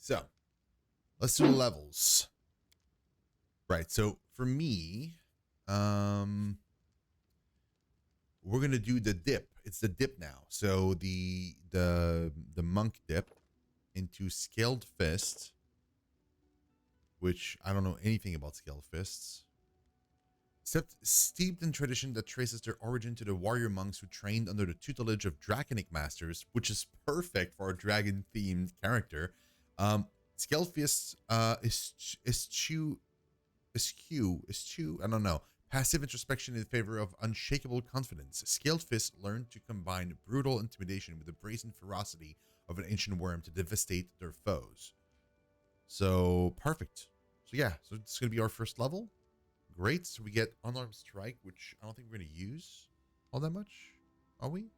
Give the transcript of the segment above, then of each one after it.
So let's do the levels. Right. So for me, we're gonna do the dip. It's the dip now. So the monk dip into scaled fist, which I don't know anything about scaled fists. Except steeped in tradition that traces their origin to the warrior monks who trained under the tutelage of draconic masters, which is perfect for a dragon-themed character. Scaled fists I don't know. Passive introspection in favor of unshakable confidence. Scaled fists learn to combine brutal intimidation with the brazen ferocity of an ancient worm to devastate their foes. So perfect. So yeah, so it's gonna be our first level. Great. So we get unarmed strike, which I don't think we're gonna use all that much, are we?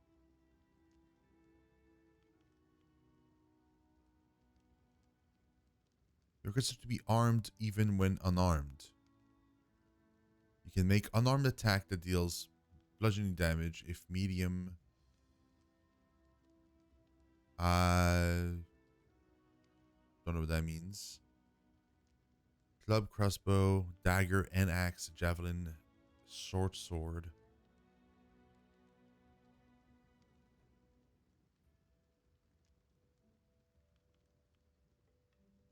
You're considered to be armed even when unarmed. You can make unarmed attack that deals bludgeoning damage if medium. Don't know what that means. Club, crossbow, dagger, and axe, javelin, sword.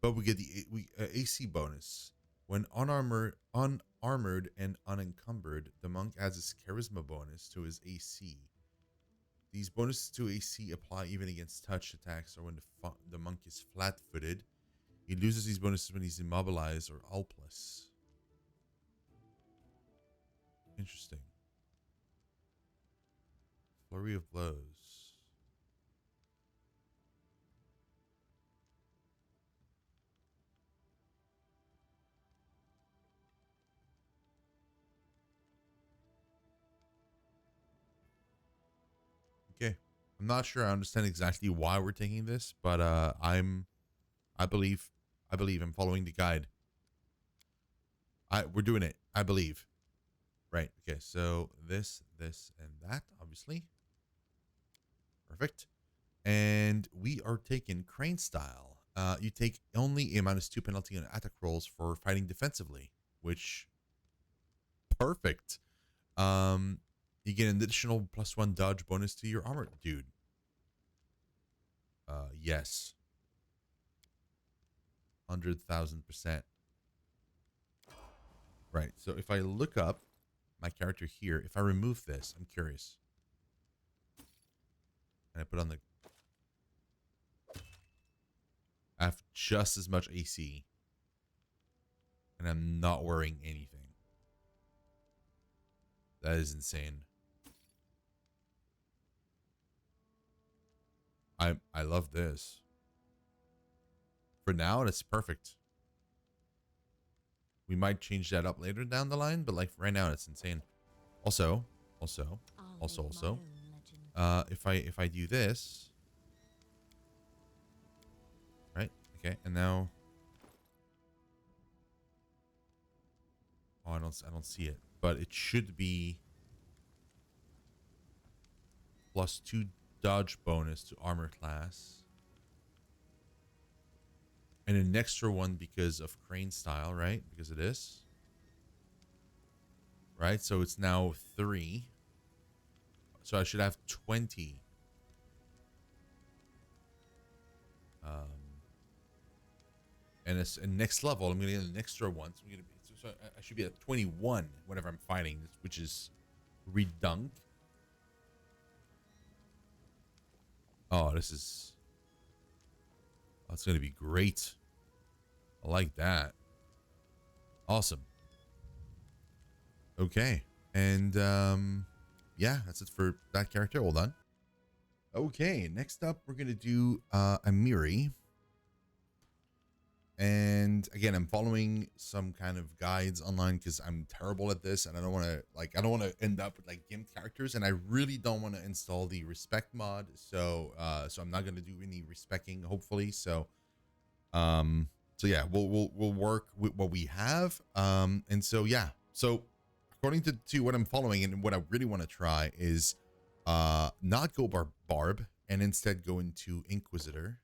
But we get the AC bonus. When unarmored and unencumbered, the monk adds his charisma bonus to his AC. These bonuses to AC apply even against touch attacks or when the monk is flat-footed. He loses these bonuses when he's immobilized or helpless. Interesting. Flurry of blows. Okay. I'm not sure I understand exactly why we're taking this, but I believe I'm following the guide. We're doing it. I believe. Right. Okay. So this, and that, obviously. Perfect. And we are taking crane style. You take only a -2 penalty on attack rolls for fighting defensively, which perfect. You get an additional +1 dodge bonus to your armor, dude. Yes. 100,000%. Right. So if I look up my character here, if I remove this, I'm curious. And I put on the... I have just as much AC. And I'm not wearing anything. That is insane. I love this. For now, it's perfect. We might change that up later down the line, but like right now, it's insane. Also, if I do this, right? Okay, and now, oh, I don't see it, but it should be +2 dodge bonus to armor class, and an extra one because of crane style, right? Because of this, right? So it's now 3. So I should have 20. And it's a next level. I'm gonna get an extra one. So I should be at 21 whenever I'm fighting, which is redunk. Oh, this is. That's gonna be great. I like that. Awesome. Okay, and yeah, that's it for that character. Hold on. Okay, next up we're gonna do Amiri. And again, I'm following some kind of guides online because I'm terrible at this, and I don't want to end up with like GIMP characters, and I really don't want to install the respect mod. So so I'm not gonna do any respecting, hopefully. So so yeah, we'll work with what we have. And so yeah, so according to what I'm following and what I really want to try is not go barb and instead go into Inquisitor.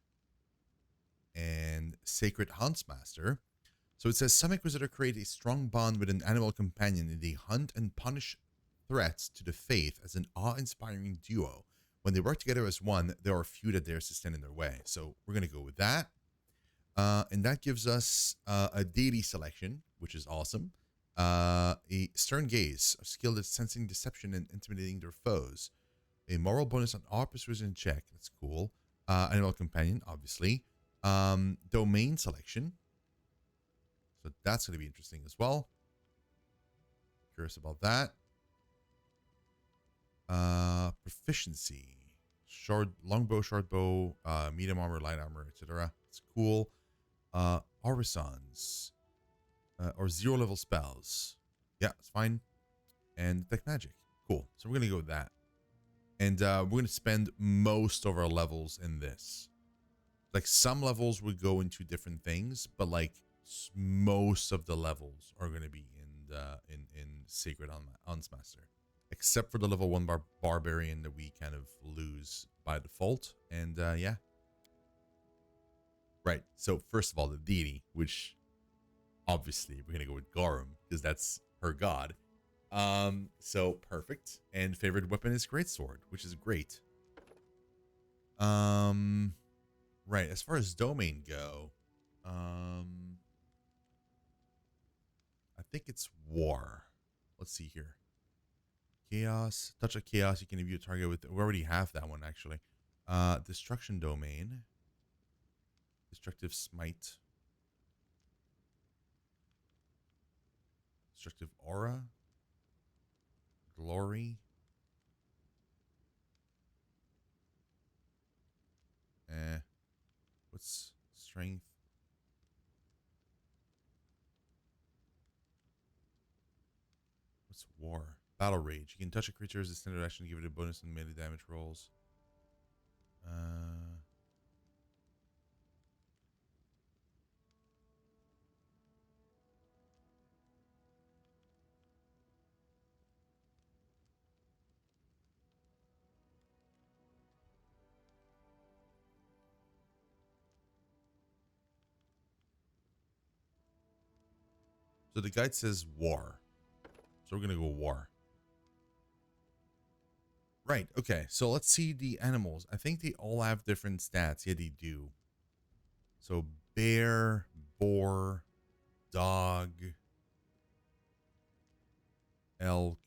And Sacred Huntsmaster. So it says some Inquisitor create a strong bond with an animal companion and they hunt and punish threats to the faith as an awe-inspiring duo. When they work together as one, there are few that dares to stand in their way. So we're going to go with that. And that gives us a deity selection, which is awesome. A stern gaze, a skill at sensing deception and intimidating their foes. A moral bonus on all persuasion check. That's cool. Animal companion, obviously. Domain selection. So that's going to be interesting as well. Curious about that. Proficiency. Longbow, short bow, medium armor, light armor, etc. It's cool. Orisons. Or 0 level spells. Yeah, it's fine. And detect magic. Cool. So we're going to go with that. And we're going to spend most of our levels in this. Like some levels would go into different things, but like most of the levels are going to be in Sacred Huntsmaster, except for the level 1 barbarian that we kind of lose by default. And yeah, right. So first of all, the deity, which obviously we're going to go with Garum because that's her god. So perfect. And favorite weapon is greatsword, which is great. Right, as far as domain go, I think it's war. Let's see here. Chaos, touch of chaos. You can view a target with. We already have that one actually. Destruction domain. Destructive smite. Destructive aura. Glory. What's strength? What's war? Battle rage. You can touch a creature as a standard action, give it a bonus on melee damage rolls. So the guide says war. So we're going to go war. Right. Okay. So let's see the animals. I think they all have different stats. Yeah, they do. So bear, boar, dog, elk,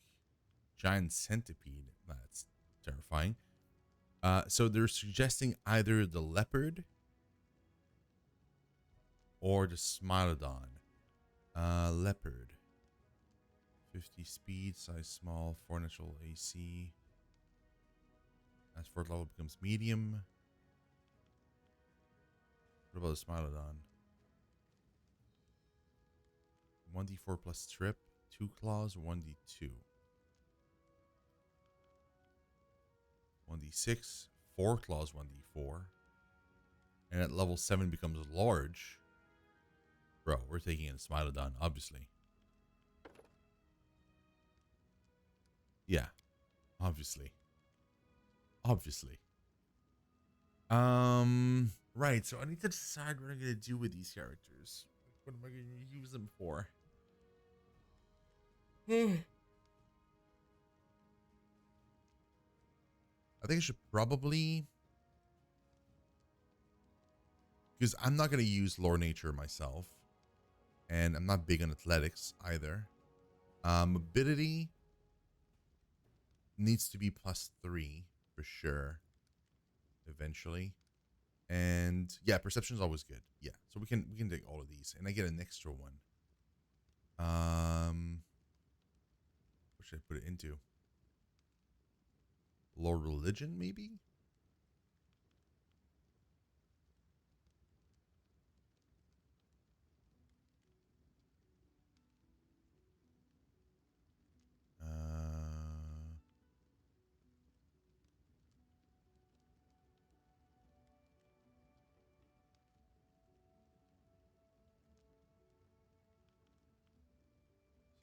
giant centipede. That's terrifying. So they're suggesting either the leopard or the smilodon. Leopard. 50 speed, size small, 4 natural AC. As fourth level becomes medium. What about the smilodon? 1d4 plus trip, 2 claws, 1d2. 1d6, 4 claws, 1d4. And at level 7 becomes large. Bro, we're taking in a smilodon, obviously. Yeah, obviously. Obviously. Right, so I need to decide what I'm going to do with these characters. What am I going to use them for? I think I should probably... Because I'm not going to use Lore Nature myself. And I'm not big on athletics either. Mobility needs to be +3 for sure. Eventually. And yeah, perception is always good. Yeah, so we can take all of these. And I get an extra one. What should I put it into? Lore Religion, maybe?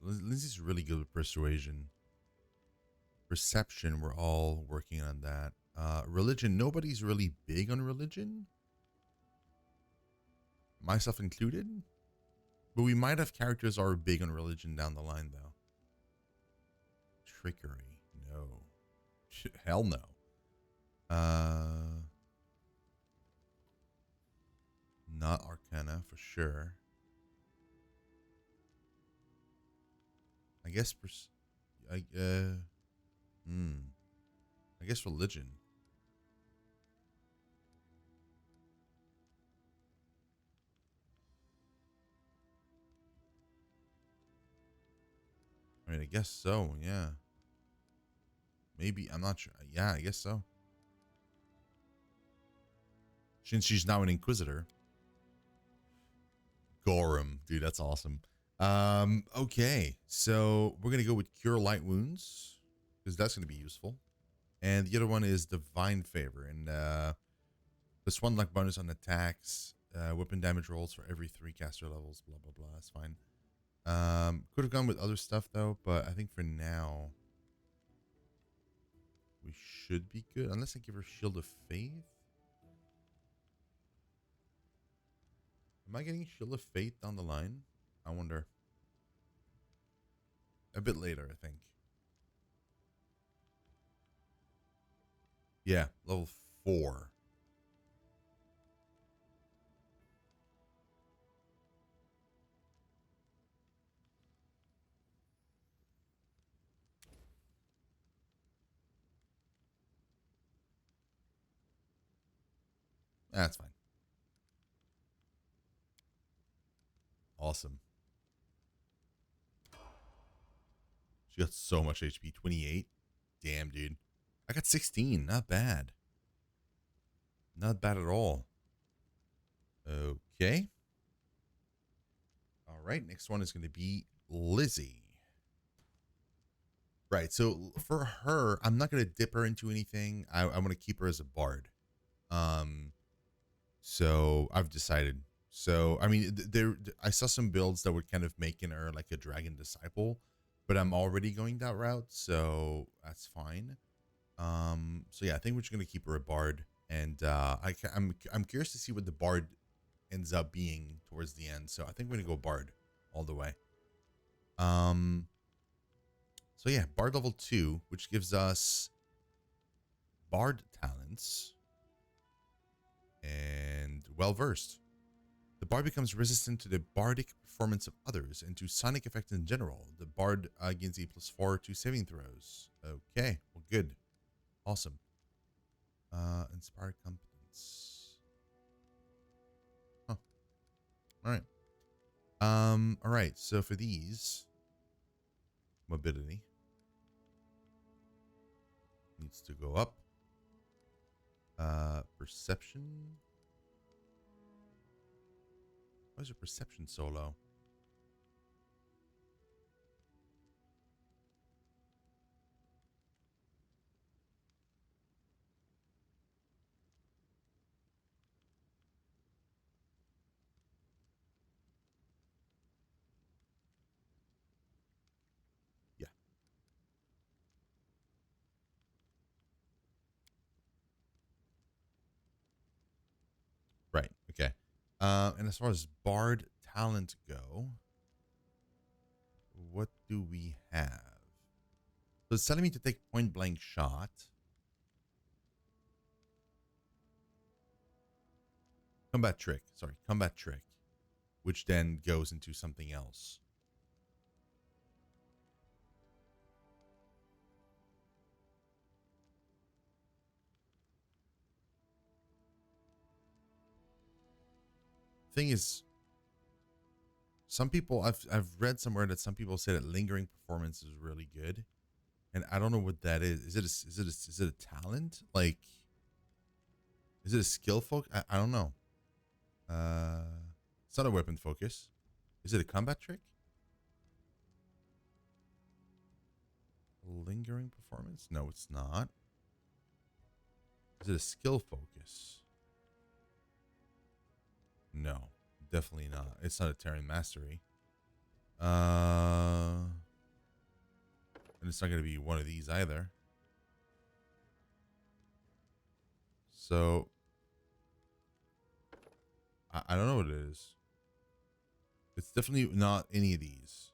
Lindsay's really good with persuasion. Perception, we're all working on that. Religion, nobody's really big on religion. myself included. But we might have characters who are big on religion down the line, though. Trickery. No. Hell no. Not Arcana for sure. I guess I guess religion. I mean, I guess so, yeah. Maybe, I'm not sure. Yeah, I guess so. Since she's now an Inquisitor. Gorham, dude, that's awesome. Okay, so we're gonna go with Cure Light Wounds, because that's gonna be useful. And the other one is Divine Favor, and this one luck bonus on attacks, weapon damage rolls for every 3 caster levels, blah blah blah. That's fine. Could have gone with other stuff though, but I think for now we should be good, unless I give her Shield of Faith. Am I getting Shield of Faith down the line? I wonder. A bit later, I think. Yeah, level 4. That's fine. Awesome. She got so much HP. 28. Damn, dude. I got 16. Not bad. Not bad at all. Okay. All right. Next one is going to be Lizzie. Right. So for her, I'm not going to dip her into anything. I'm going to keep her as a bard. So I've decided. So, I mean, I saw some builds that were kind of making her like a dragon disciple, but I'm already going that route, so that's fine. So yeah, I think we're just gonna keep her a bard, and I'm curious to see what the bard ends up being towards the end. So I think we're gonna go bard all the way. So yeah, bard level 2, which gives us bard talents and well versed. The bard becomes resistant to the bardic performance of others and to sonic effects in general. The bard gains a +4 to saving throws. Okay, well, good. Awesome. Inspired competence. Huh. All right. All right. So for these, mobility needs to go up. Perception. Why is your perception so low? Yeah. Right. Okay. And as far as bard talent go, what do we have? So it's telling me to take point blank shot. Combat trick. Sorry, combat trick, which then goes into something else. Thing is, some people I've read somewhere that some people say that lingering performance is really good, and I don't know what that is. Is it a talent? Like, is it a skill focus? I don't know. It's not a weapon focus. Is it a combat trick? Lingering performance? No, it's not. Is it a skill focus? No, definitely not. It's not a Terran Mastery. And it's not going to be one of these either. So I don't know what it is. It's definitely not any of these.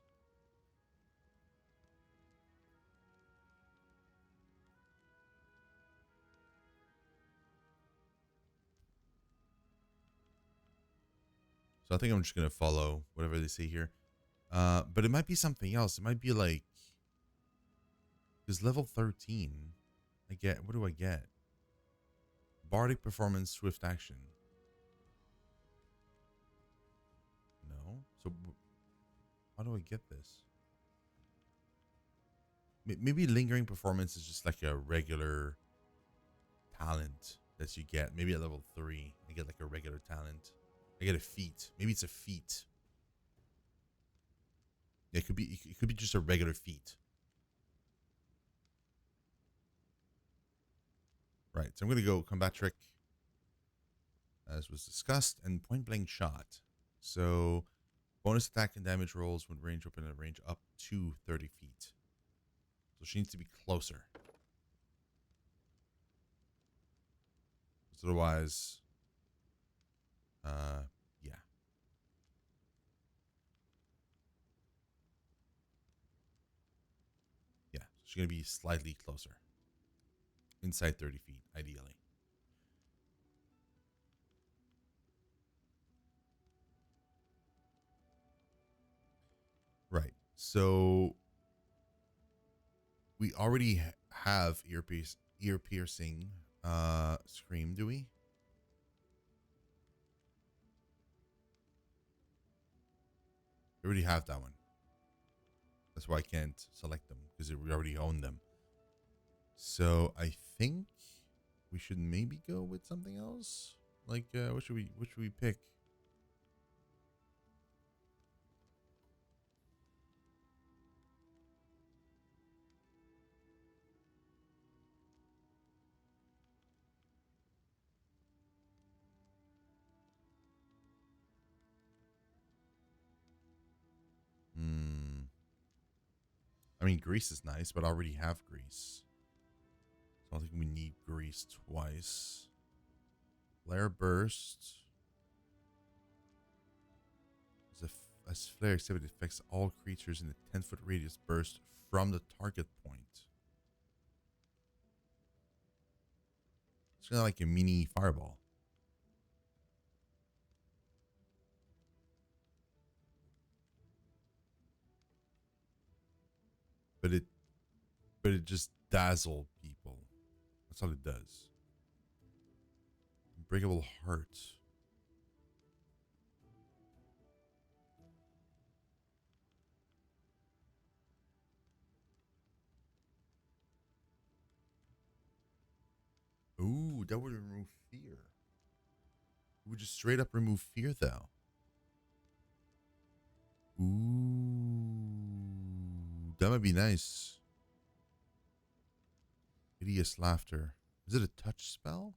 So I think I'm just gonna follow whatever they say here. But it might be something else. It might be like, because level 13, I get, what do I get? Bardic performance, swift action. No. So how do I get this? Maybe lingering performance is just like a regular talent that you get. Maybe at level 3, I get like a regular talent. I get a feat. Maybe it's a feat. Yeah, it could be just a regular feat. Right. So I'm gonna go combat trick, as was discussed, and point blank shot. So bonus attack and damage rolls when range open at a range up to 30 feet. So she needs to be closer. Otherwise, yeah. Yeah. So she's gonna be slightly closer. Inside 30 feet, ideally. Right. So we already have ear piercing scream, do we? We already have that one. That's why I can't select them, because we already own them. So I think we should maybe go with something else. Like what should we pick? Hmm. I mean, grease is nice, but I already have grease. So I don't think we need grease twice. Flare burst. As flare activity affects all creatures in a 10-foot radius burst from the target point. It's kind of like a mini fireball. But it just dazzle people. That's all it does. Unbreakable heart. Ooh, that would remove fear. It would just straight up remove fear, though. Ooh, that might be nice. Hideous laughter. Is it a touch spell?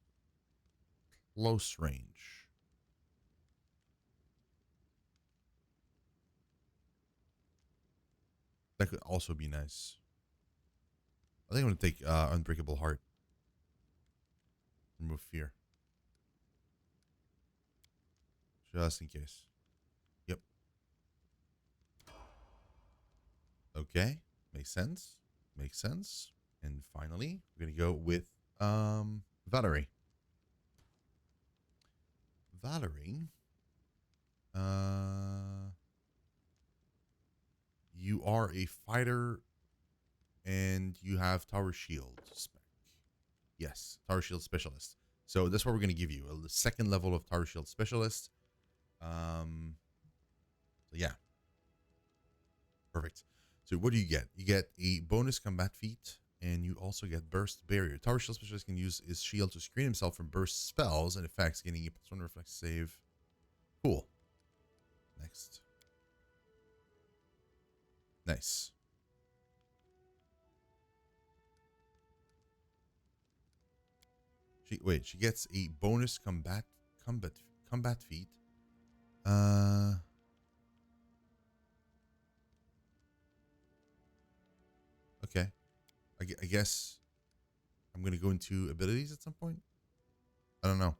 Close range. That could also be nice. I think I'm gonna take Unbreakable Heart. Remove fear. Just in case. Yep. Okay. Makes sense. Makes sense. And finally, we're gonna go with Valerie. Valerie. Uh you are a fighter and you have Tower Shield spec. Yes, Tower Shield Specialist. So that's what we're gonna give you. The second level of Tower Shield Specialist. So yeah. Perfect. So what do you get? You get a bonus combat feat, and you also get burst barrier. Tower Shield Specialist can use his shield to screen himself from burst spells and effects, getting a +1 reflex save. Cool. Next. Nice. She gets a bonus combat feat. Uh okay. I guess I'm gonna go into abilities at some point. I don't know.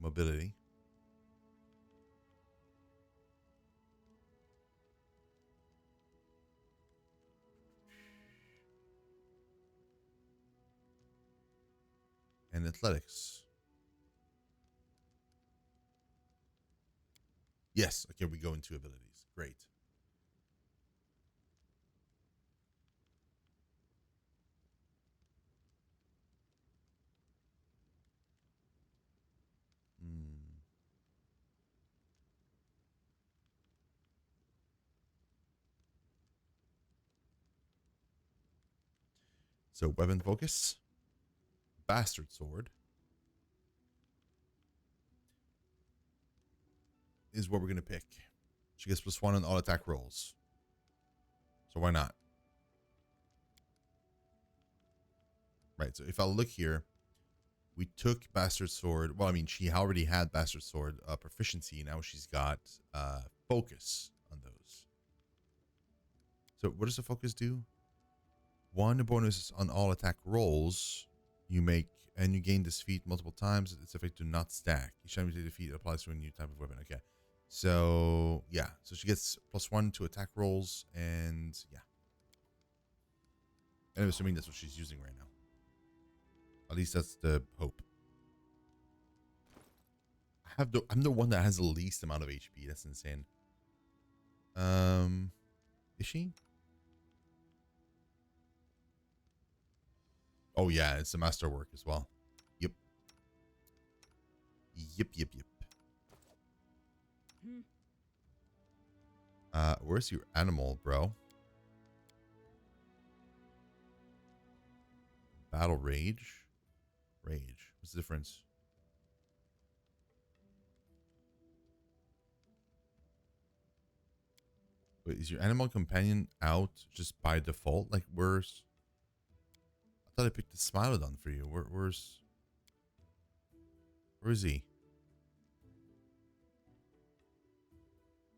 Mobility. And athletics. Yes. Okay, we go into abilities. Great. Hmm. So weapon focus, bastard sword is what we're gonna pick. She gets +1 on all attack rolls. So why not? Right. So if I look here, we took bastard sword. Well, I mean, she already had bastard sword proficiency. Now she's got focus on those. So what does the focus do? 1 bonus on all attack rolls you make, and you gain this feat multiple times. Its effect do not stack. Each time you take the feat, it applies to a new type of weapon. Okay. So yeah. So she gets +1 to attack rolls, and yeah. And I'm assuming that's what she's using right now. At least that's the hope. I'm the one that has the least amount of HP. That's insane. Is she? Oh yeah, it's a masterwork as well. Yep. Yep. Where's your animal, bro? Battle rage. Rage. What's the difference? Wait, is your animal companion out just by default? Like, where's... I thought I picked the Smilodon for you. Where's he?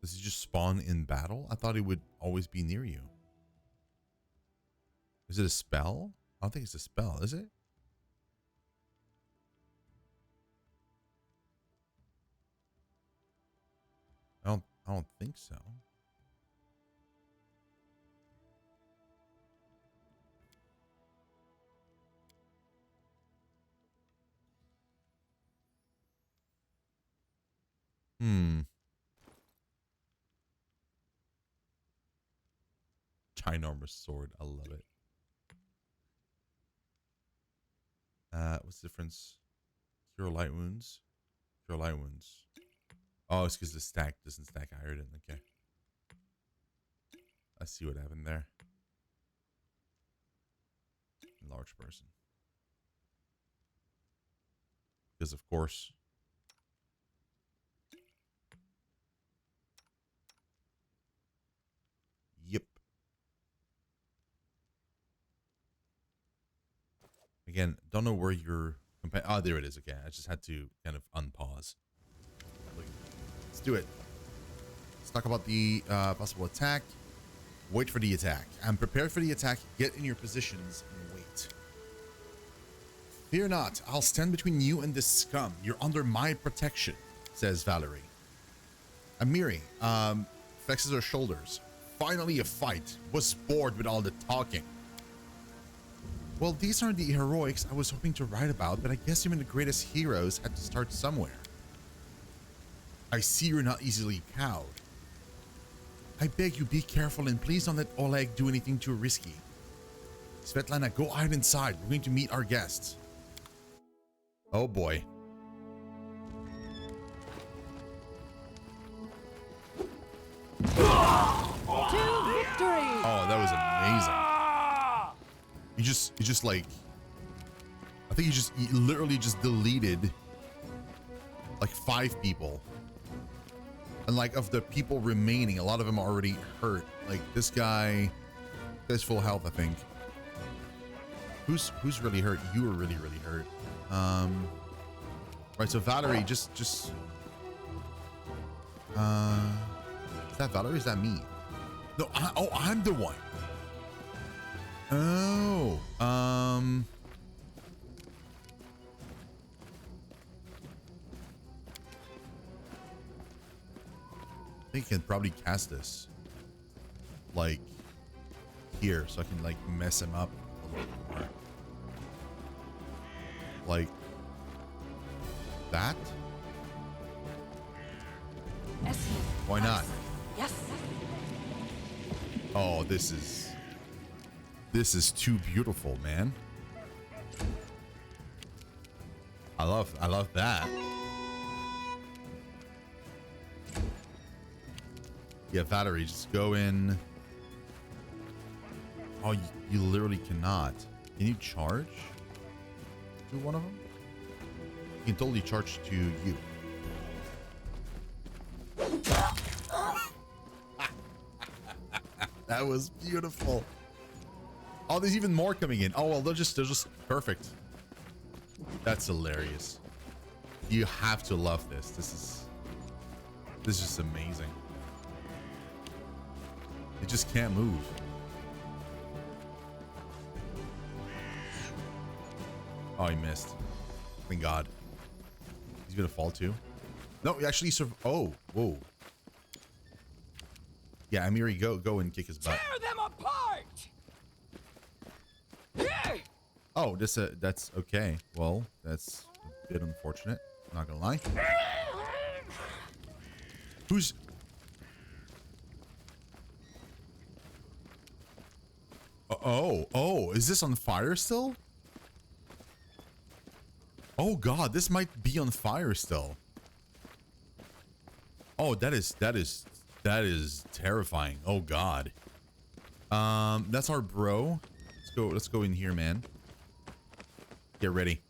Does he just spawn in battle? I thought he would always be near you. Is it a spell? I don't think it's a spell, is it? I don't think so. Ginormous sword. I love it. What's the difference? Cure light wounds. Cure light wounds. Oh, it's because the stack doesn't stack iron. Okay. I see what happened there. Large person. Because of course. Yep. Again, don't know where your oh, there it is. Okay, I just had to kind of unpause. Let's do it. Let's talk about the possible attack. Wait for the attack. I'm prepared for the attack. Get in your positions and wait. Fear not. I'll stand between you and this scum. You're under my protection, says Valerie. Amiri flexes her shoulders. Finally a fight. Was bored with all the talking. Well, these aren't the heroics I was hoping to write about, but I guess even the greatest heroes had to start somewhere. I see you're not easily cowed. I beg you, be careful and please don't let Oleg do anything too risky. Svetlana, go hide inside. We're going to meet our guests. Oh boy. To victory! Oh, that was amazing. You just like, I think you literally just deleted like 5 people. And like of the people remaining, a lot of them are already hurt. Like this guy's full health, I think. Who's really hurt? You were really hurt. Right, so Valerie, just is that Valerie or is that me? No, I'm the one. Oh, think I can probably cast this like here, so I can like mess him up a little bit more. Like that. Why not? Yes. Oh, this is too beautiful, man. I love that. Yeah, Valerie, just go in. Oh, you literally cannot. Can you charge to one of them? You can totally charge to you. That was beautiful. Oh, there's even more coming in. Oh well, they're just perfect. That's hilarious. You have to love this. This is just amazing. It just can't move. Oh, he missed. Thank God. He's gonna fall too. No, he actually oh, whoa. Yeah, Amiri, go and kick his butt. Tear them apart. Oh, that's okay. Well, that's a bit unfortunate. Not gonna lie. Who's? Oh, is this on fire still? Oh God, this might be on fire still. Oh, that is terrifying. Oh God. That's our bro. Let's go in here, man. Get ready.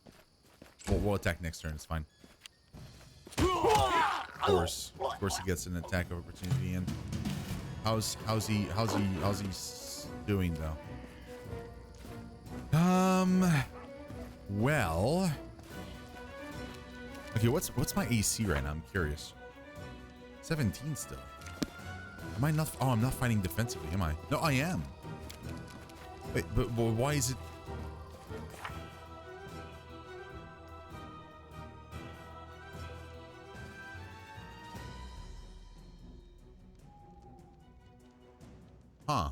We'll attack next turn. It's fine. Of course he gets an attack of opportunity. And how's he doing though? Well. Okay, what's my AC right now? I'm curious. 17 still. Am I not? Oh, I'm not fighting defensively, am I? No, I am. Wait, but why is it? Huh.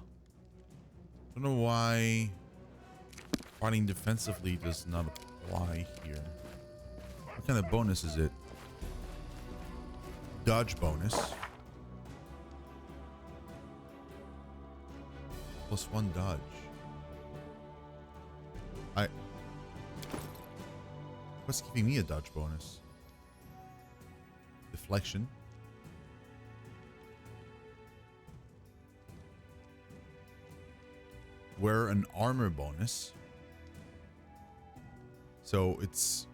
Don't know why fighting defensively does not apply here. What kind of bonus is it? Dodge bonus. +1 dodge. What's giving me a dodge bonus? Deflection. Wear an armor bonus. So this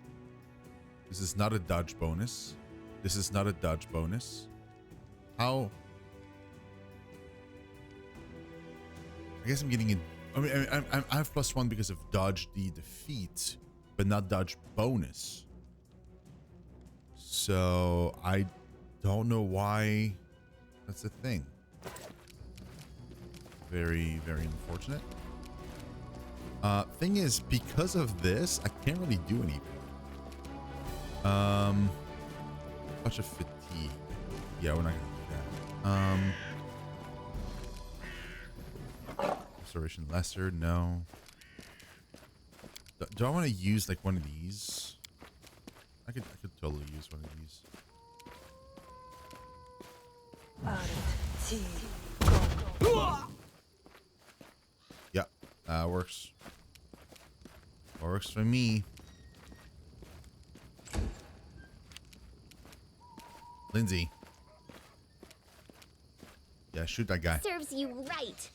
is not a dodge bonus. This is not a dodge bonus. How? I guess I'm getting it. I mean, I have +1 because of dodge the defeat, but not dodge bonus. So I don't know why that's a thing. Very, very unfortunate. Thing is, because of this, I can't really do anything. Touch of fatigue. Yeah, we're not gonna do that. Restoration lesser, no. Do I want to use like one of these? I could totally use one of these. Yeah, that works. Works for me. Linzi. Yeah, shoot that guy. Serves you right.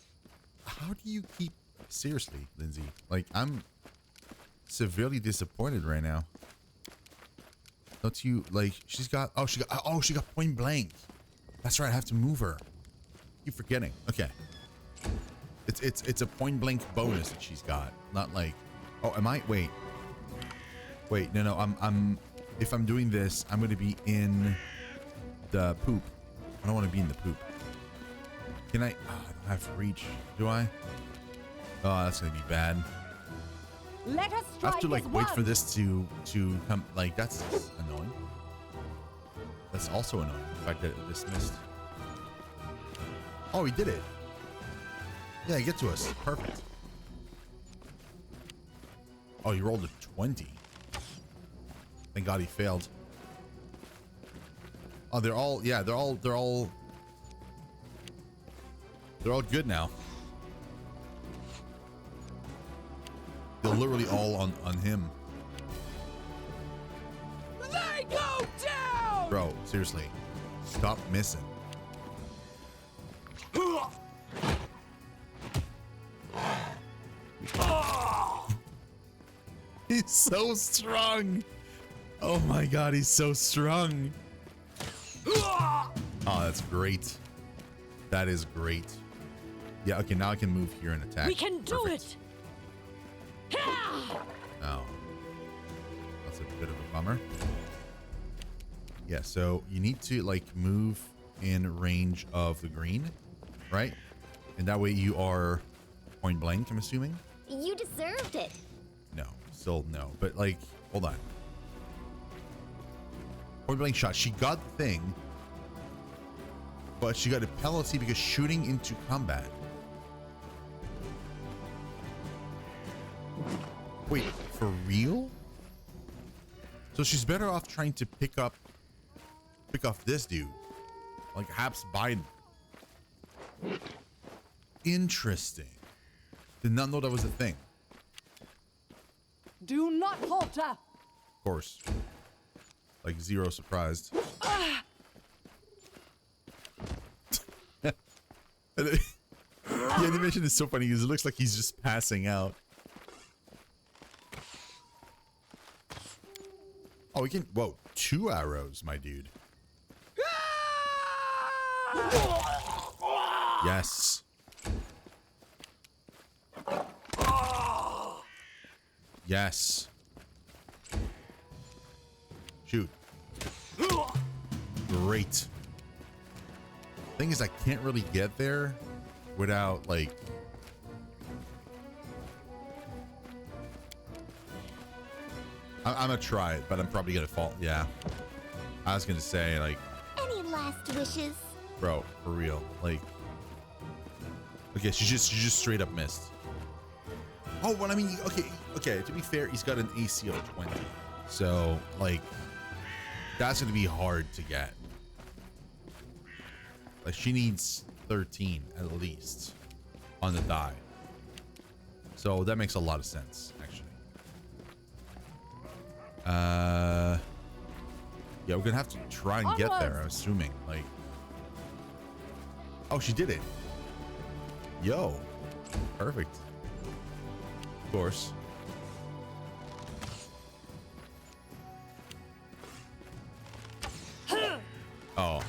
How do you keep... Seriously, Linzi. Like, I'm severely disappointed right now. Don't you... Like, she's got... Oh, she got point blank. That's right, I have to move her. Keep forgetting. Okay. It's a point blank bonus that she's got. Not like... Oh, am I... Wait. Wait, no. I'm... If I'm doing this, I'm going to be in the poop. I don't want to be in the poop. Can I... Oh, I don't have reach. Do I? Oh, that's going to be bad. Let us I have to like as wait one. for this to come. Like, that's annoying. That's also annoying. The fact that it dismissed. Oh, he did it. Yeah, get to us. Perfect. Oh, he rolled a 20. Thank God he failed. Oh, they're all good now. They're literally all on him. They go down! Bro, seriously. Stop missing. He's so strong. Oh my God, he's so strong. Oh, that's great. That is great. Yeah, okay, now I can move here and attack. We can do Perfect. it! Oh. That's a bit of a bummer. Yeah, so you need to like move in range of the green, right? And that way you are point blank, I'm assuming? You deserved it. No, still no. But like, hold on. Point blank shot. She got the thing, but she got a penalty because shooting into combat. Wait, for real? So she's better off trying to pick off this dude, like Haps Biden. Interesting. Did not know that was a thing. Do not falter! Of course. Like zero surprised. The animation is so funny because it looks like he's just passing out. Oh, we can. Whoa, 2 arrows, my dude. Yes. Yes. Shoot. Great. Thing is, I can't really get there without like. I'm gonna try it, but I'm probably gonna fall. Yeah. I was gonna say like. Any last wishes? Bro, for real. Like. Okay, she just straight up missed. Oh, well, I mean, okay. To be fair, he's got an AC of 20, so like, that's gonna be hard to get. Like, she needs 13 at least on the die. So that makes a lot of sense, actually. Yeah, we're gonna have to try and get there, I'm assuming. Like, oh, she did it. Yo, perfect. Of course. Oh,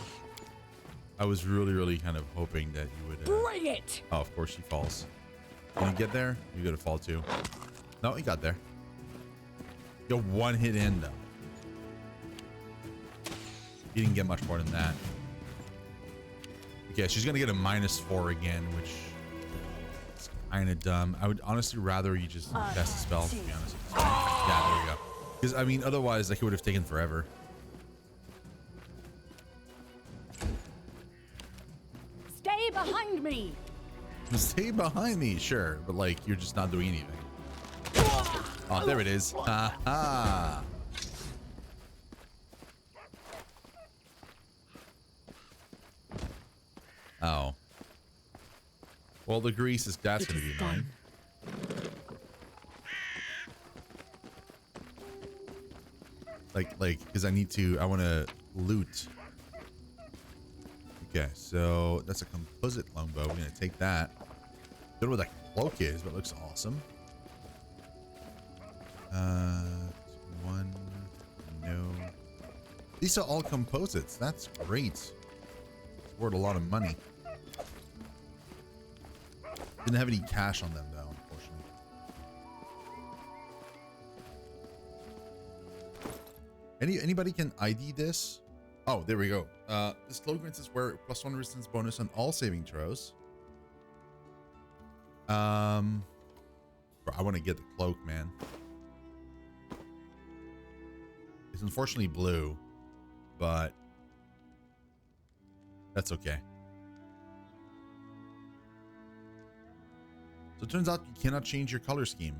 I was really kind of hoping that you would. Bring it! Oh, of course she falls. Can you get there? You're gonna fall too. No, he got there. Yo, 1 hit in though. He didn't get much more than that. Okay, she's gonna get a -4 again, which is kind of dumb. I would honestly rather you just cast a spell, to be honest. Yeah, there we go. Because I mean, otherwise, like, it would have taken forever. Stay behind me! Stay behind me, sure, but like, you're just not doing anything. Oh, there it is. Ha ha. Oh. Well, the grease is that's gonna be annoying. Like, because I want to loot. Okay, so that's a composite longbow. We're gonna take that. Don't know what that cloak is, but it looks awesome. One, no. These are all composites. That's great. It's worth a lot of money. Didn't have any cash on them though, unfortunately. Anybody can ID this? Oh, there we go. This cloak grants us where +1 resistance bonus on all saving throws. Bro, I want to get the cloak, man. It's unfortunately blue, but that's okay. So it turns out you cannot change your color scheme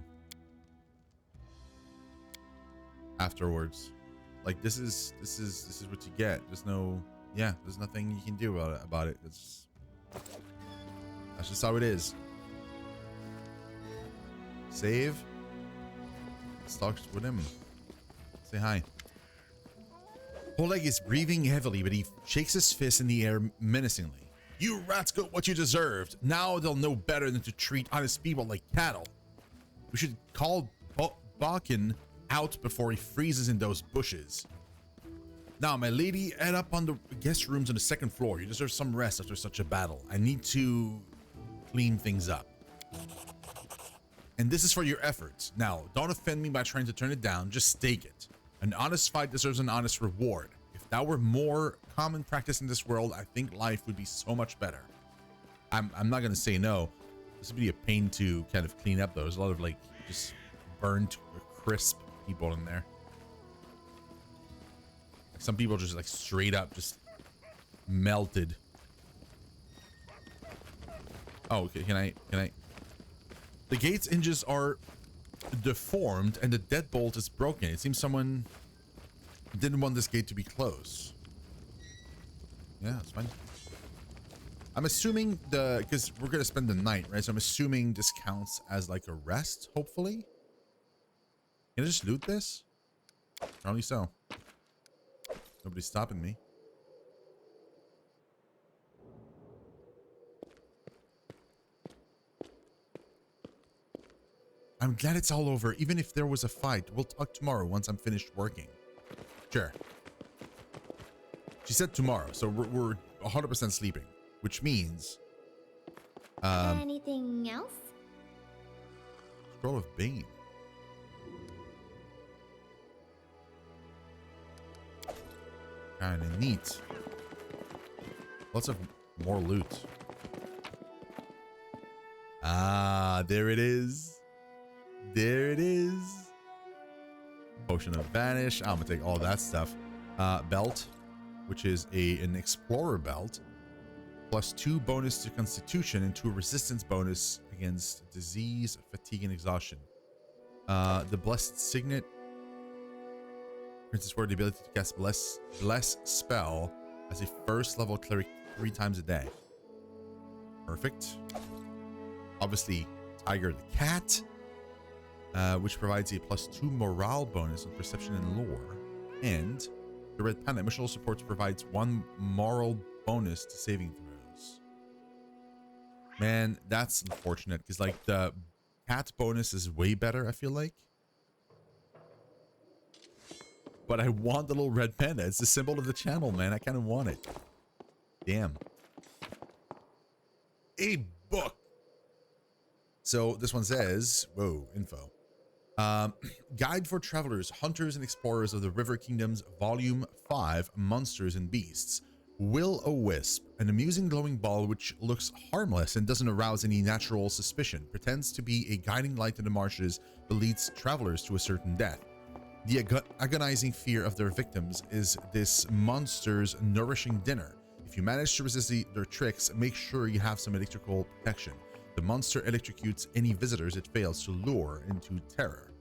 afterwards. Like this is what you get. There's no, yeah, there's nothing you can do about it. That's just how it is. Save. Stalks with him. Say hi. Oleg is breathing heavily, but he shakes his fist in the air menacingly. You rats got what you deserved. Now they'll know better than to treat honest people like cattle. We should call Bakken out before he freezes in those bushes. Now, my lady, head up on the guest rooms on the second floor. You deserve some rest after such a battle. I need to clean things up. And this is for your efforts. Now, don't offend me by trying to turn it down. Just stake it. An honest fight deserves an honest reward. If that were more common practice in this world, I think life would be so much better. I'm not going to say no. This would be a pain to kind of clean up, though. There's a lot of, like, just burnt or crisp people in there. Like, some people just, like, straight up just melted. Oh, okay. Can I? The gate's hinges are deformed and the deadbolt is broken. It seems someone didn't want this gate to be closed. Yeah, that's fine. I'm assuming because we're gonna spend the night, right? So I'm assuming this counts as like a rest, hopefully. Can I just loot this? Apparently so. Nobody's stopping me. I'm glad it's all over. Even if there was a fight, we'll talk tomorrow once I'm finished working. Sure. She said tomorrow, so we're 100% sleeping, which means... Anything else? Scroll of Bane. Kinda neat. Lots of more loot. Ah, there it is. There it is. Potion of Vanish. I'm gonna take all that stuff. Belt, which is an explorer belt, +2 bonus to Constitution and 2 resistance bonus against disease, fatigue, and exhaustion. The Blessed Signet grants this word the ability to cast bless spell as a first level cleric 3 times a day. Perfect. Obviously, Tiger the Cat. Which provides a +2 morale bonus on perception and lore. And the Red Panda emotional support provides 1 moral bonus to saving throws. Man, that's unfortunate because like the cat bonus is way better, I feel like. But I want the little red panda. It's the symbol of the channel, man. I kind of want it. Damn. A book. So this one says, whoa, info. Guide for Travelers, Hunters, and Explorers of the River Kingdoms, Volume 5, Monsters and Beasts. Will-o-wisp, an amusing glowing ball which looks harmless and doesn't arouse any natural suspicion, pretends to be a guiding light in the marshes that leads travelers to a certain death. The agonizing fear of their victims is this monster's nourishing dinner. If you manage to resist their tricks, make sure you have some electrical protection. The monster electrocutes any visitors it fails to lure into terror.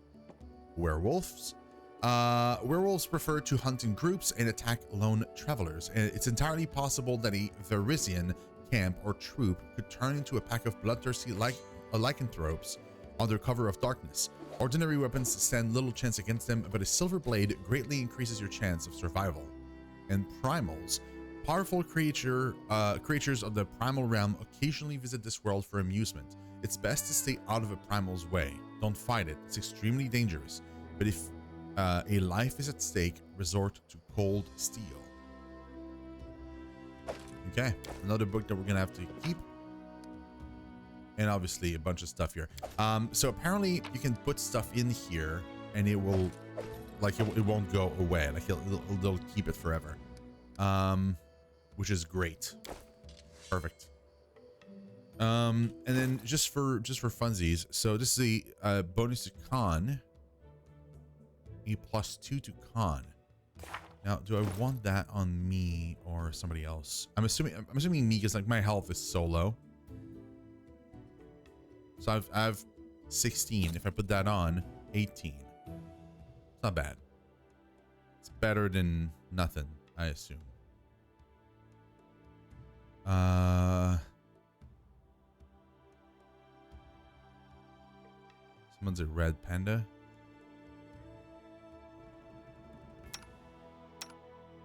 Werewolves. Werewolves prefer to hunt in groups and attack lone travelers. And it's entirely possible that a Varisian camp or troop could turn into a pack of bloodthirsty lycanthropes under cover of darkness. Ordinary weapons stand little chance against them, but a silver blade greatly increases your chance of survival. And primals. Powerful creatures of the primal realm occasionally visit this world for amusement. It's best to stay out of a primal's way. Don't fight it. It's extremely dangerous. But if a life is at stake, resort to cold steel. Okay, another book that we're gonna have to keep. And obviously a bunch of stuff here. So apparently you can put stuff in here and it will, like, it won't go away. Like it'll keep it forever. Which is great. Perfect. And then just for funsies, so this is a bonus to con, a +2 to con. Now, do I want that on me or somebody else? I'm assuming me because like my health is so low. So I've 16. If I put that on, 18. It's not bad. It's better than nothing, I assume. Someone's a red panda.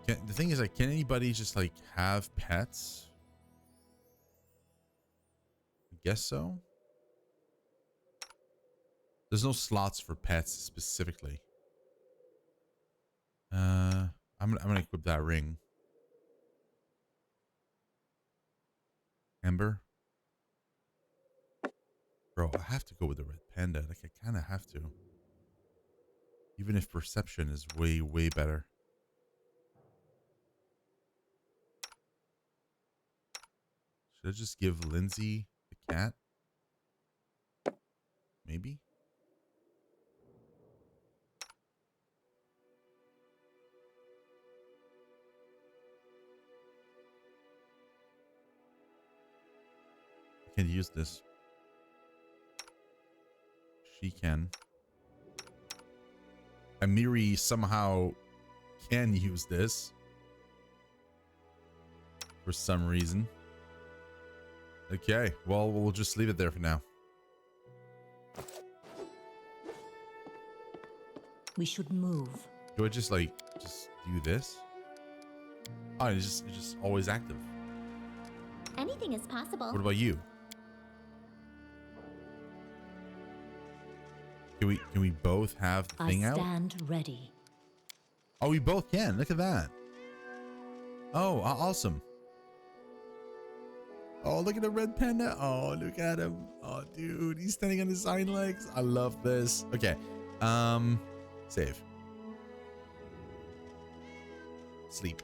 The thing is, like, can anybody just like have pets? I guess so. There's no slots for pets specifically. I'm gonna equip that ring. Ember. Bro, I have to go with the red panda. Like, I kind of have to. Even if perception is way, way better. Should I just give Linzi the cat? Maybe? I can use this. She can. Amiri somehow can use this. For some reason. Okay, well, we'll just leave it there for now. We should move. Do I just like do this? Oh, it's just always active. Anything is possible. What about you? Can we both have the thing out? I stand ready. Oh, we both can. Look at that. Oh, awesome. Oh, look at the red panda. Oh, look at him. Oh, dude, he's standing on his hind legs. I love this. Okay. Save. Sleep.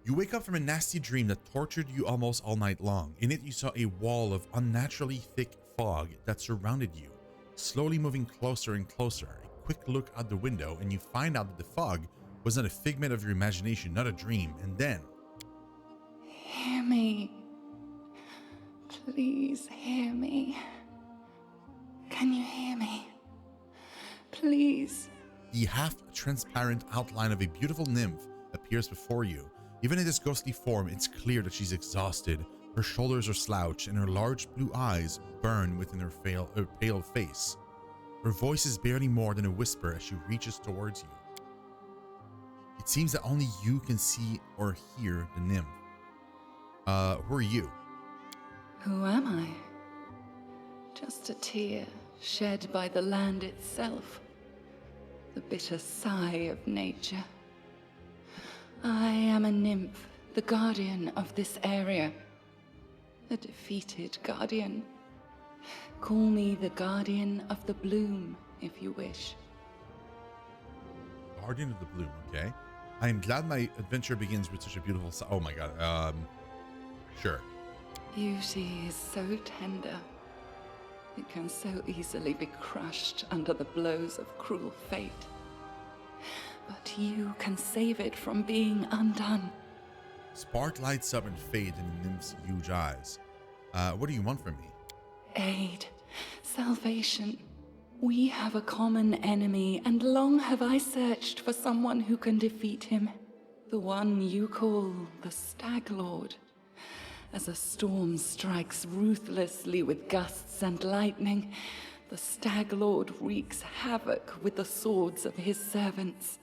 You wake up from a nasty dream that tortured you almost all night long. In it, you saw a wall of unnaturally thick fog that surrounded you, slowly moving closer and closer. A quick look out the window, and you find out that the fog was not a figment of your imagination, not a dream. And then... Hear me. Please hear me. Can you hear me? Please. The half-transparent outline of a beautiful nymph appears before you. Even in this ghostly form, it's clear that she's exhausted. Her shoulders are slouched, and her large blue eyes burn within her pale face. Her voice is barely more than a whisper as she reaches towards you. It seems that only you can see or hear the nymph. Who are you? Who am I? Just a tear shed by the land itself. The bitter sigh of nature. I am a nymph, the guardian of this area. A defeated guardian. Call me the guardian of the bloom, if you wish. Guardian of the Bloom, okay. I am glad my adventure begins with such a beautiful... Oh my god, sure. Beauty is so tender. It can so easily be crushed under the blows of cruel fate. But you can save it from being undone. Spark lights up and fades in the nymph's huge eyes. What do you want from me? Aid, salvation. We have a common enemy, and long have I searched for someone who can defeat him. The one you call the Stag Lord. As a storm strikes ruthlessly with gusts and lightning, the Stag Lord wreaks havoc with the swords of his servants.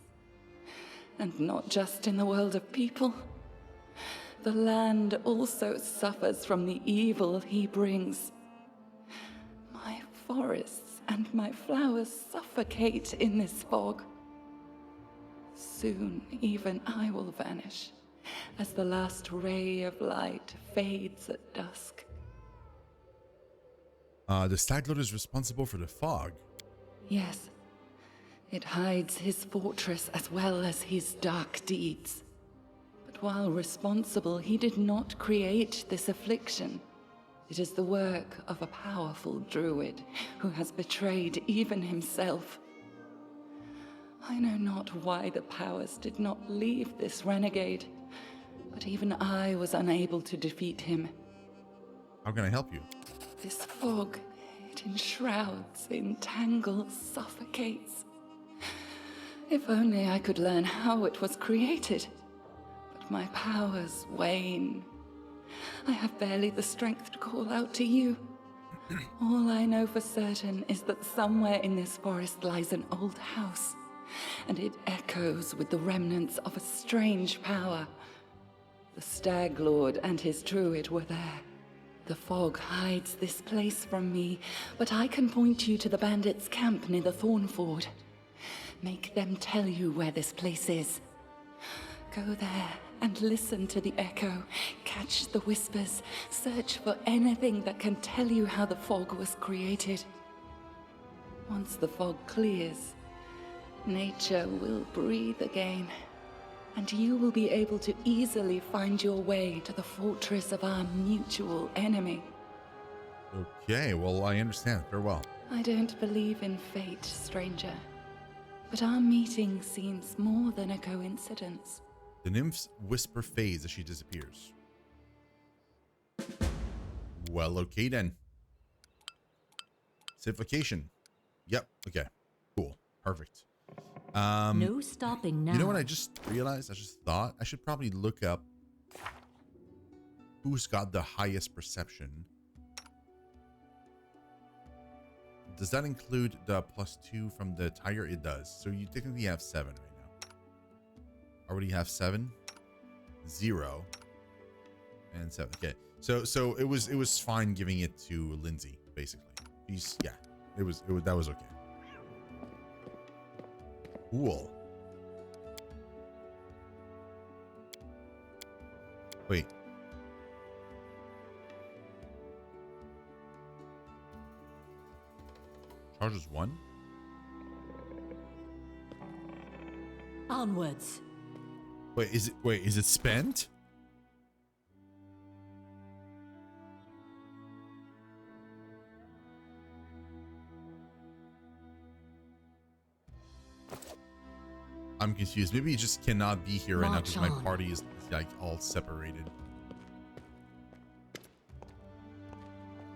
And not just in the world of people. The land also suffers from the evil he brings. My forests and my flowers suffocate in this fog. Soon even I will vanish, as the last ray of light fades at dusk. The Stag Lord is responsible for the fog. Yes. It hides his fortress as well as his dark deeds. But while responsible, he did not create this affliction. It is the work of a powerful druid who has betrayed even himself. I know not why the powers did not leave this renegade, but even I was unable to defeat him. How can I help you? This fog, it enshrouds, entangles, suffocates. If only I could learn how it was created. But my powers wane. I have barely the strength to call out to you. All I know for certain is that somewhere in this forest lies an old house, and it echoes with the remnants of a strange power. The Stag Lord and his druid were there. The fog hides this place from me, but I can point you to the bandits' camp near the Thornford. Make them tell you where this place is. Go there and listen to the echo, catch the whispers, search for anything that can tell you how the fog was created. Once the fog clears, nature will breathe again, and you will be able to easily find your way to the fortress of our mutual enemy. Okay, well, I understand. Farewell. I don't believe in fate, stranger, but our meeting seems more than a coincidence. The nymph's whisper fades as she disappears. Well, okay then. Safe location. Yep. Okay. Cool. Perfect. No stopping now. You know what I just realized? I just thought I should probably look up who's got the highest perception. Does that include the +2 from the tiger? It does. So you technically have 7 right now. Already have 7, 0, and 7. Okay. So it was fine giving it to Linzi, basically. That was okay. Cool. Wait. Charges 1? Onwards. Wait, is it spent? I'm confused. Maybe he just cannot be here right now because my party is like all separated.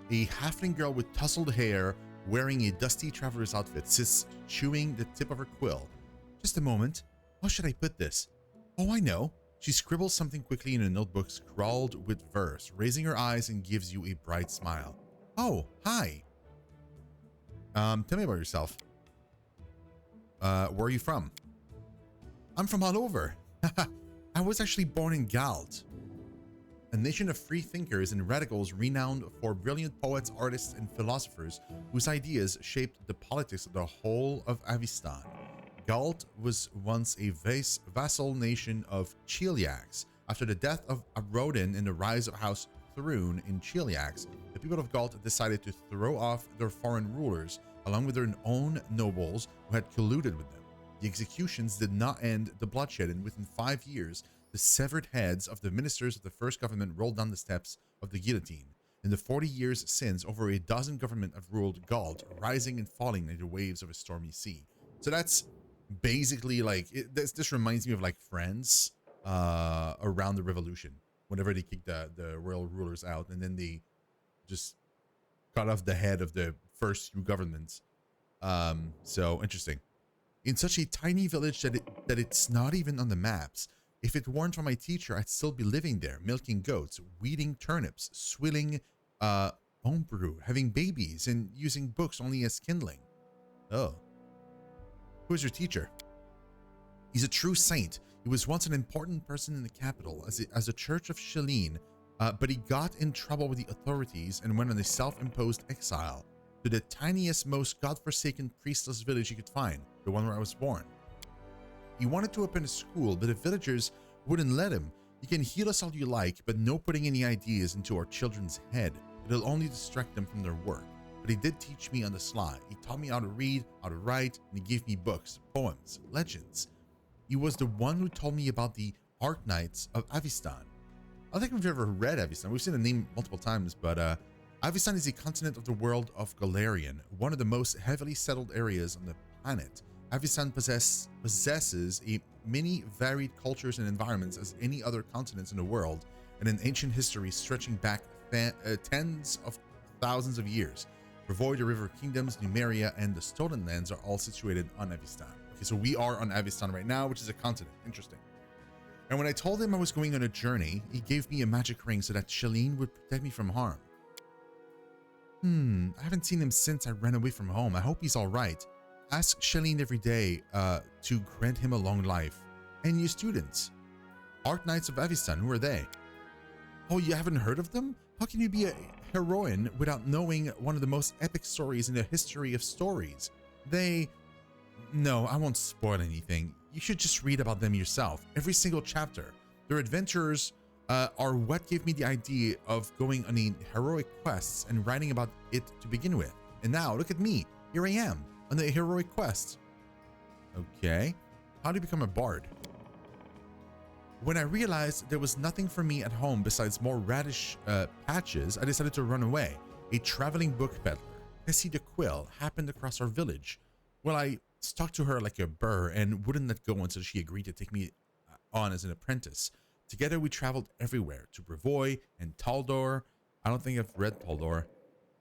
A halfling girl with tousled hair wearing a dusty traveler's outfit sits chewing the tip of her quill. Just a moment. How should I put this? Oh, I know. She scribbles something quickly in a notebook scrawled with verse, raising her eyes and gives you a bright smile. Oh, hi. Tell me about yourself. Where are you from? I'm from all over. I was actually born in Gald, a nation of free thinkers and radicals renowned for brilliant poets, artists, and philosophers whose ideas shaped the politics of the whole of Avistan. Galt was once a vassal nation of Chiliax. After the death of Arodin and the rise of House Thrun in Chiliax, the people of Galt decided to throw off their foreign rulers, along with their own nobles who had colluded with them. The executions did not end the bloodshed, and within 5 years, the severed heads of the ministers of the first government rolled down the steps of the guillotine. In the 40 years since, over a dozen governments have ruled Galt, rising and falling like the waves of a stormy sea. So that's basically like this reminds me of like Friends around the revolution, whenever they kicked the royal rulers out and then they just cut off the head of the first few governments. So interesting. In such a tiny village that it's not even on the maps. If it weren't for my teacher, I'd still be living there, milking goats, weeding turnips, swilling homebrew, having babies, and using books only as kindling. Oh. Who is your teacher? He's a true saint. He was once an important person in the capital as a church of Shalene, but he got in trouble with the authorities and went on a self-imposed exile to the tiniest, most godforsaken priestless village he could find, the one where I was born. He wanted to open a school, but the villagers wouldn't let him. You can heal us all you like, but no putting any ideas into our children's head. It'll only distract them from their work. But he did teach me on the sly. He taught me how to read, how to write, and he gave me books, poems, legends. He was the one who told me about the Arknights of Avistan. I don't think we've ever read Avistan. We've seen the name multiple times, but Avistan is a continent of the world of Galarian, one of the most heavily settled areas on the planet. Avistan possesses a many varied cultures and environments as any other continents in the world, and an ancient history stretching back tens of thousands of years. Brevoy, the River Kingdoms, Numeria, and the Stolen Lands are all situated on Avistan. Okay, so we are on Avistan right now, which is a continent. Interesting. And when I told him I was going on a journey, he gave me a magic ring so that Shalene would protect me from harm. I haven't seen him since I ran away from home. I hope he's all right. Ask Shalene every day to grant him a long life. And you students. Art Knights of Avistan, who are they? Oh, you haven't heard of them? How can you be a heroine without knowing one of the most epic stories in the history of stories? No, I won't spoil anything. You should just read about them yourself. Every single chapter. Their adventures are what gave me the idea of going on the heroic quests and writing about it to begin with. And now, look at me. Here I am, on the heroic quest. Okay. How do you become a bard? When I realized there was nothing for me at home besides more radish patches, I decided to run away. A traveling book peddler, Tessie the Quill, happened across our village. Well, I stuck to her like a burr and wouldn't let go until she agreed to take me on as an apprentice. Together we traveled everywhere, to Brevoy and Taldor. I don't think I've read Taldor.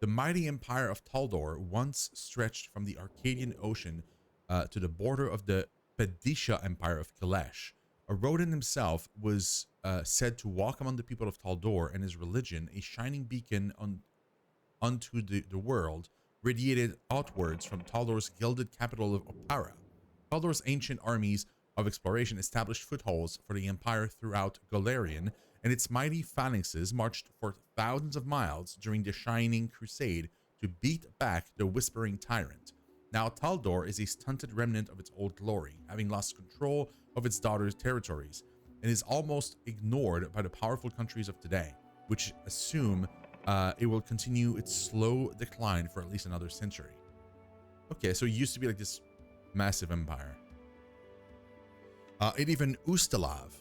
The mighty empire of Taldor once stretched from the Arcadian Ocean to the border of the Pedisha Empire of Kalesh. Aroden himself was said to walk among the people of Taldor, and his religion, a shining beacon unto the world, radiated outwards from Taldor's gilded capital of Opara. Taldor's ancient armies of exploration established footholds for the empire throughout Golarion, and its mighty phalanxes marched for thousands of miles during the Shining Crusade to beat back the Whispering Tyrant. Now Taldor is a stunted remnant of its old glory, having lost control of its daughter's territories, and is almost ignored by the powerful countries of today, which assume it will continue its slow decline for at least another century. Okay, so it used to be like this massive empire. And even Ustalav.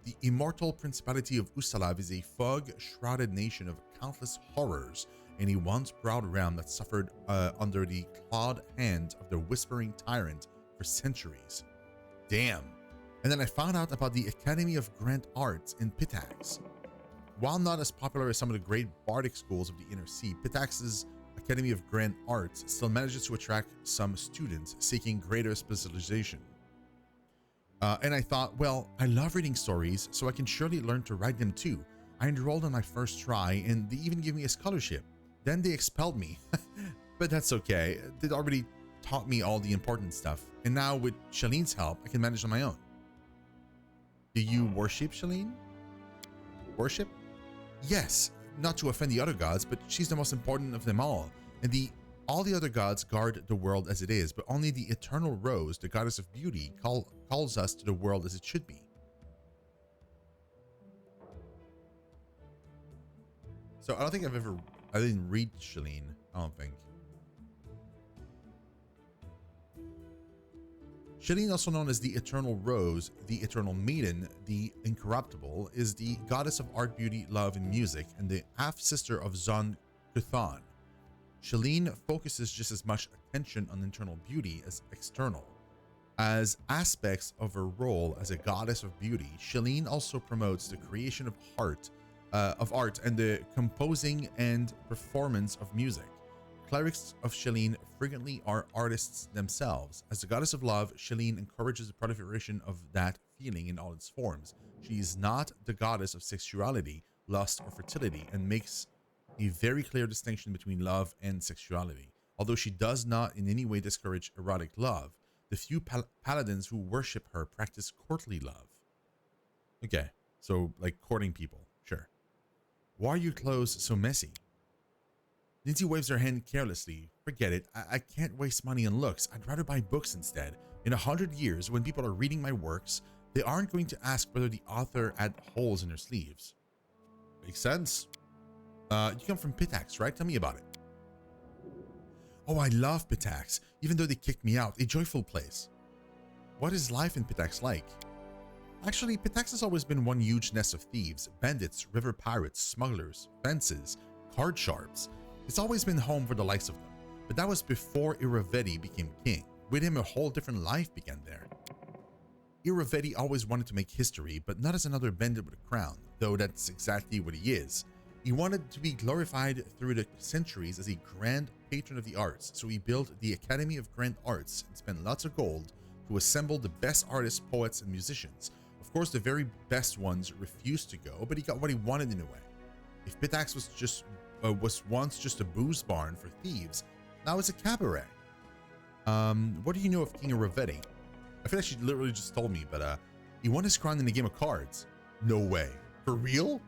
The immortal principality of Ustalav is a fog-shrouded nation of countless horrors and a once proud realm that suffered under the clawed hand of the Whispering Tyrant for centuries. Damn. And then I found out about the Academy of Grand Arts in Pitax. While not as popular as some of the great bardic schools of the Inner Sea, Pitax's Academy of Grand Arts still manages to attract some students seeking greater specialization. And I thought, well, I love reading stories, so I can surely learn to write them too. I enrolled on my first try, and they even gave me a scholarship. Then they expelled me. But that's okay. They'd already taught me all the important stuff. And now with Shalene's help, I can manage on my own. Do you worship Shalene? Worship? Yes, not to offend the other gods, but she's the most important of them all. And all the other gods guard the world as it is, but only the eternal Rose, the goddess of beauty, calls us to the world as it should be. So I don't think I didn't read Shalene, I don't think. Shalene, also known as the Eternal Rose, the Eternal Maiden, the Incorruptible, is the goddess of art, beauty, love, and music, and the half-sister of Zon Kuthan. Shalene focuses just as much attention on internal beauty as external. As aspects of her role as a goddess of beauty, Shalene also promotes the creation of art and the composing and performance of music. Clerics of Shalene frequently are artists themselves. As the goddess of love, Shalene encourages the proliferation of that feeling in all its forms. She is not the goddess of sexuality, lust, or fertility, and makes a very clear distinction between love and sexuality. Although she does not in any way discourage erotic love, the few paladins who worship her practice courtly love. Okay, so like courting people, sure. Why are your clothes so messy? Linzi waves her hand carelessly. Forget it, I can't waste money on looks. I'd rather buy books instead. In 100 years, when people are reading my works, they aren't going to ask whether the author had holes in her sleeves. Makes sense. You come from Pitax, right? Tell me about it. Oh, I love Pitax, even though they kicked me out. A joyful place. What is life in Pitax like? Actually, Pitax has always been one huge nest of thieves, bandits, river pirates, smugglers, fences, card sharps. It's always been home for the likes of them. But that was before Iravedi became king. With him, a whole different life began there. Iravedi always wanted to make history, but not as another bandit with a crown, though that's exactly what he is. He wanted to be glorified through the centuries as a grand patron of the arts, so he built the Academy of Grand Arts and spent lots of gold to assemble the best artists, poets, and musicians. Of course, the very best ones refused to go, but he got what he wanted in a way. If Pitax was once just a booze barn for thieves, now it's a cabaret. What do you know of King Ravetti? I feel like she literally just told me, but he won his crown in a game of cards. No way. For real?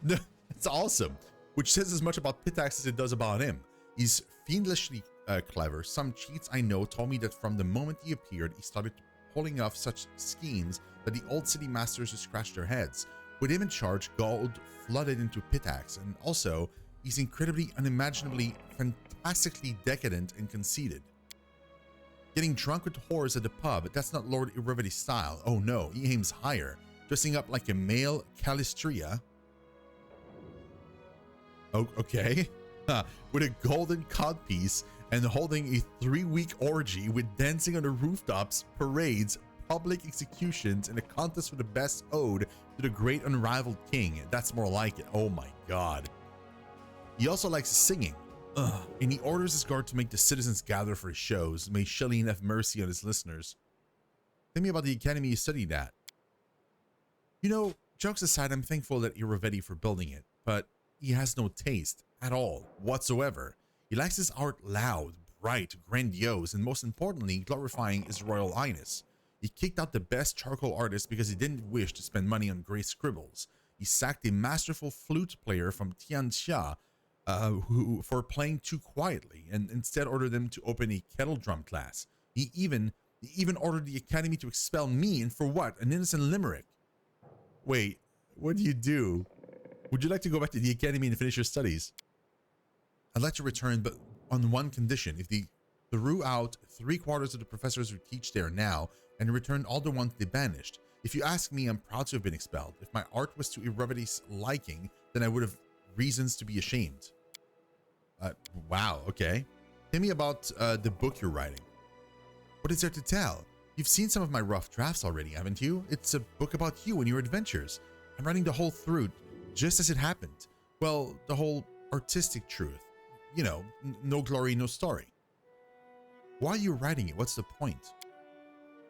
That's awesome. Which says as much about Pitax as it does about him. He's fiendishly clever. Some cheats I know told me that from the moment he appeared, he started pulling off such schemes that the old city masters just scratched their heads. With him in charge, gold flooded into Pitax, and also he's incredibly, unimaginably, fantastically decadent and conceited. Getting drunk with whores at the pub, that's not Lord Irrevery's style. Oh no, he aims higher. Dressing up like a male Calistria. Oh, okay. With a golden codpiece and holding a 3-week orgy with dancing on the rooftops, parades, public executions, and a contest for the best ode to the great unrivaled king. That's more like it. Oh my god. He also likes singing. And he orders his guard to make the citizens gather for his shows. May Shelley have mercy on his listeners. Tell me about the academy you studied at. You know, jokes aside, I'm thankful that you're ready for building it, but he has no taste at all whatsoever. He likes his art loud, bright, grandiose, and most importantly, glorifying his royal highness. He kicked out the best charcoal artist because he didn't wish to spend money on gray scribbles. He sacked a masterful flute player from Tianxia for playing too quietly, and instead ordered them to open a kettle drum class. He even ordered the academy to expel me, and for what? An innocent limerick. Wait, what do you do? Would you like to go back to the academy and finish your studies? I'd like to return, but on one condition. If they threw out 3/4 of the professors who teach there now and returned all the ones they banished. If you ask me, I'm proud to have been expelled. If my art was to Irrevery's liking, then I would have reasons to be ashamed. Wow, okay. Tell me about the book you're writing. What is there to tell? You've seen some of my rough drafts already, haven't you? It's a book about you and your adventures. I'm writing the whole through, just as it happened. Well, the whole artistic truth. You know, no glory, no story. Why are you writing it? What's the point?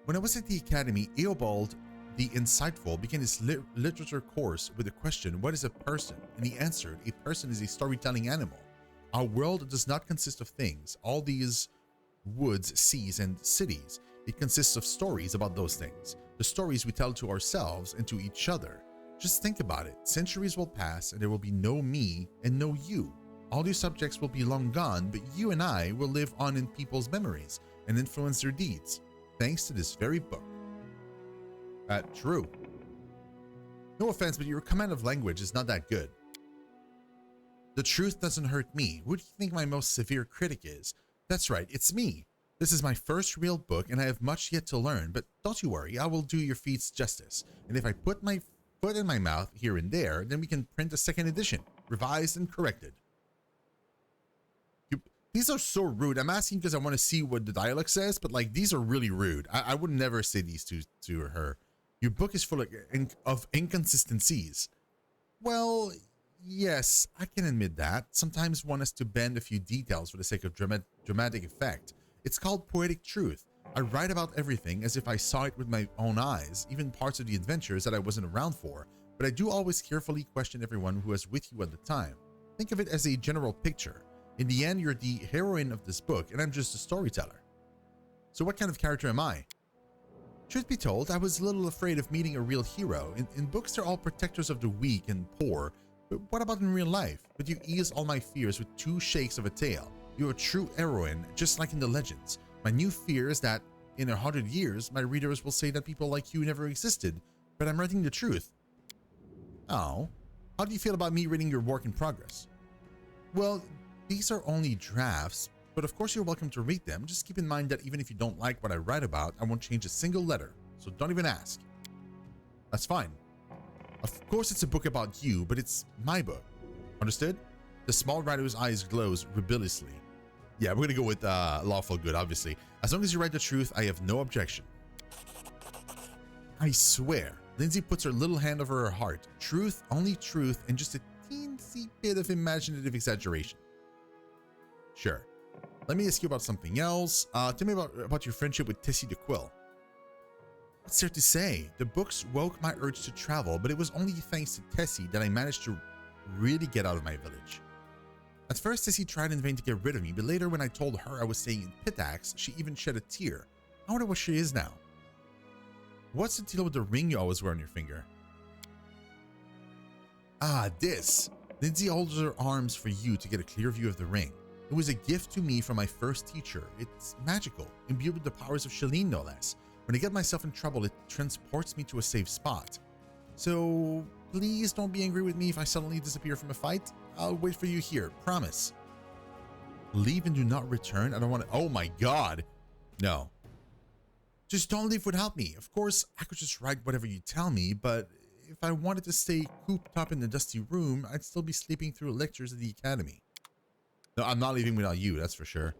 When I was at the academy, Eobald the Insightful began his literature course with the question, what is a person? And he answered, a person is a storytelling animal. Our world does not consist of things, all these woods, seas, and cities. It consists of stories about those things, the stories we tell to ourselves and to each other. Just think about it. Centuries will pass and there will be no me and no you. All these subjects will be long gone, but you and I will live on in people's memories and influence their deeds, thanks to this very book. True. No offense, but your command of language is not that good. The truth doesn't hurt me. Who do you think my most severe critic is? That's right, it's me. This is my first real book and I have much yet to learn, but don't you worry, I will do your feats justice. And if I put my foot in my mouth here and there, then we can print a second edition, revised and corrected. These are so rude. I'm asking because I want to see what the dialogue says, but like these are really rude. I would never say these to her. Your book is full of inconsistencies. Well, yes, I can admit that. Sometimes one has to bend a few details for the sake of dramatic effect. It's called poetic truth. I write about everything as if I saw it with my own eyes, even parts of the adventures that I wasn't around for, but I do always carefully question everyone who was with you at the time. Think of it as a general picture. In the end, you're the heroine of this book, and I'm just a storyteller. So what kind of character am I? Truth be told, I was a little afraid of meeting a real hero. In books, they're all protectors of the weak and poor, but what about in real life? But you ease all my fears with 2 shakes of a tail. You're a true heroine, just like in the legends. My new fear is that, in 100 years, my readers will say that people like you never existed, but I'm writing the truth. Oh, how do you feel about me reading your work in progress? Well, these are only drafts, but of course you're welcome to read them. Just keep in mind that even if you don't like what I write about, I won't change a single letter, so don't even ask. That's fine. Of course it's a book about you, but it's my book. Understood? The small writer's eyes glows rebelliously. Yeah, we're gonna go with lawful good, obviously. As long as you write the truth, I have no objection. I swear. Linzi puts her little hand over her heart. Truth, only truth, and just a teensy tiny bit of imaginative exaggeration. Sure. Let me ask you about something else. Tell me about your friendship with Tessie the Quill. What's there to say? The books woke my urge to travel, but it was only thanks to Tessie that I managed to really get out of my village. At first, Tessie tried in vain to get rid of me, but later when I told her I was staying in Pitax, she even shed a tear. I wonder what she is now. What's the deal with the ring you always wear on your finger? Ah, this. Linzi holds her arms for you to get a clear view of the ring. It was a gift to me from my first teacher. It's magical, imbued with the powers of Shalene, no less. When I get myself in trouble, it transports me to a safe spot. So please don't be angry with me if I suddenly disappear from a fight. I'll wait for you here, promise. Leave and do not return? I don't want to. Oh my god. No. Just don't leave without me. Of course, I could just write whatever you tell me, but if I wanted to stay cooped up in the dusty room, I'd still be sleeping through lectures at the academy. No, I'm not leaving without you, that's for sure.